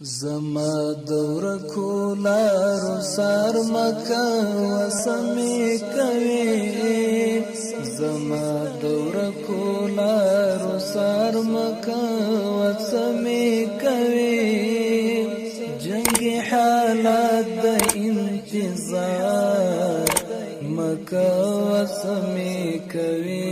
زما دور کولارو سار مکا وسمی کوي زما دور کولارو سار مکا وسمی کوي جنگ حالات د انتظار مکا وسمی کوي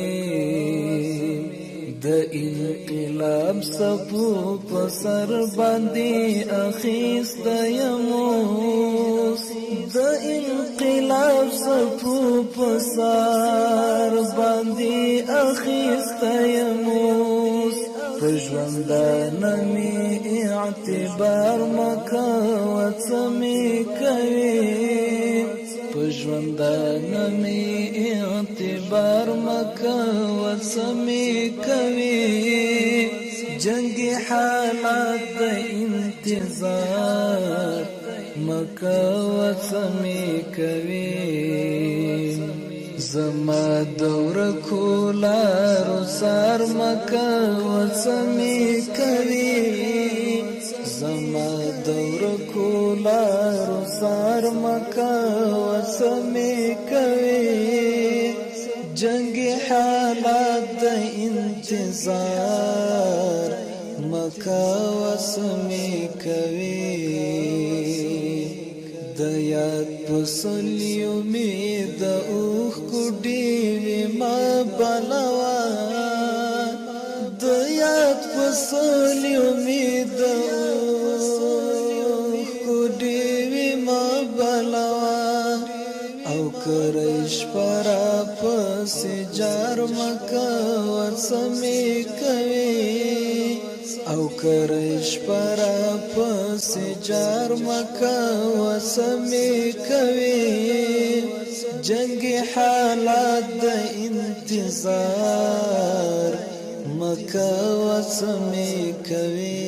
د انقلاب صفو په سر باندې اخیست یموس د انقلاب صفو په سر باندې اخیست یموس په ژوندانه می اعتبار مکا وڅمی کوي په ژوندانه می اعتبار مکا وڅمی کوي جنگ حالات د انتظار مکا وڅمی کوي زما دور کولارو سار مکا وڅمی کوي زما دور کولارو سار مکا وڅمی کوي جنگ حالات د انتظار مکا وڅمی کوي د یاد پسلیو می د اوخ کوډی ما بلوا د یاد پسلیو می د اوخ کوډی ما بلوا او کرش پرا پس جار مکا وڅمی کوي او کرش پرا پس جار مکا وڅمی کوي جنگ حالات د انتظار مکا وڅمی کوي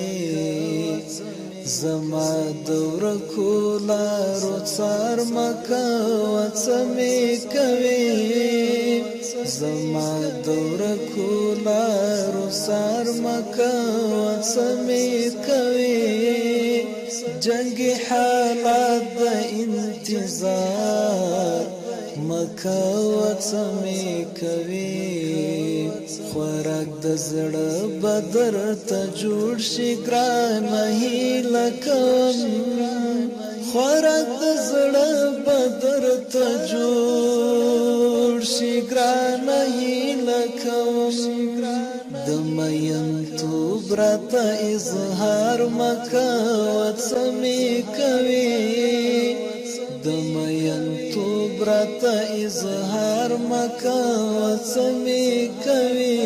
زما دور کولارو څار مکا وڅمی کوي زما دور کولارو څار مکا وڅمی کوي جنگ حالات د انتظار مکا وڅمی کوي خوراک د زړه بدر ته جوړ شي ګران هیله کوم خوراک د زړه بدر ته جوړ شي ګران هیله کوم د مین توب راته اظهار مکا وڅمی کوي د مین توب راته اظهار مکا وڅمی کوي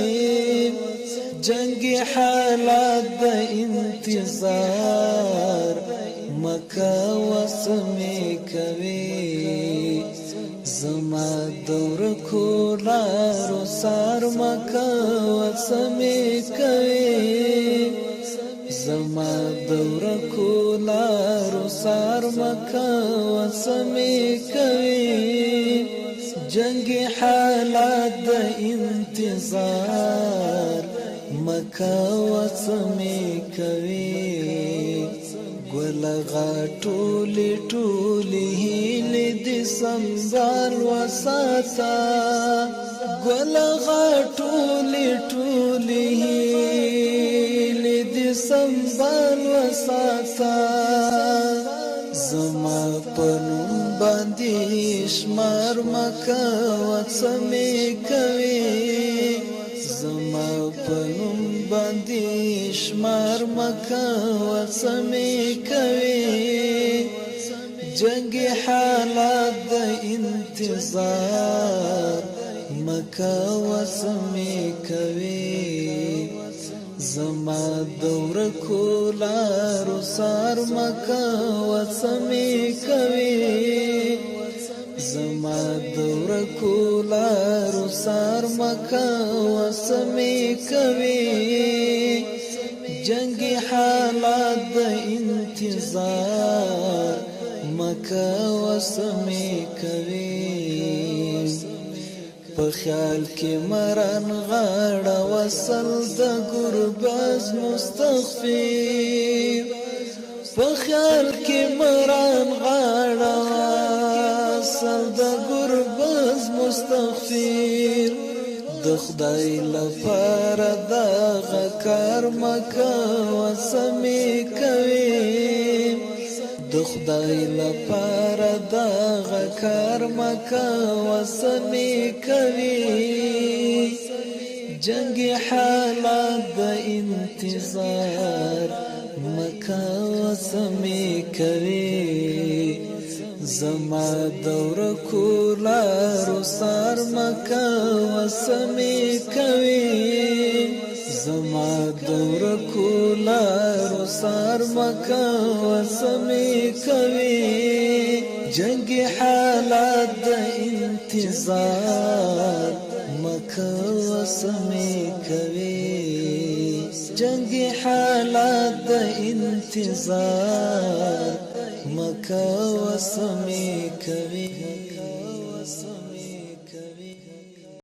جنگ حالات د انتظار مکا وڅمی کوي زما دور کولارو سار مکا وڅمی کوي زما دور کولارو سار مکا وڅمی کوي جنگ حالات د انتظار مکا وڅمی کوي ګل غټولې ټولې هیلې د سنبال وساته ګل غټولې ټولې هیلې د سنبال وساته زما پنوم باندې شمار مکا وڅمی کوي زما پنوم باندې شمار مکا وڅمی کوي جنگ حالات د انتظار مکا وڅمی کوي زما دور کولارو سار مکا وڅمی کوي زما دور کولارو سار مکا وڅمی کوي جنگ حالات د انتظار مکا وڅمی کوي په خیال کې مران غاړه وصل د ګربز مستخفي خیال کې مران غاړه سر د ګربز مستغفر د خدای لپاره دغه کار مکه وسمې کوي د خدای لپاره دغه کار مکه وسمې کوي جنگ حالات د انتظار مکه وسمې کوي زما دور کولا رسار مکه وسمې کوي زما دور کولا رسار مکه وسمې کوي جنگ حالات د انتظار مکه وسمې کوي جنگ حالات د انتظار مکه وسمې کوي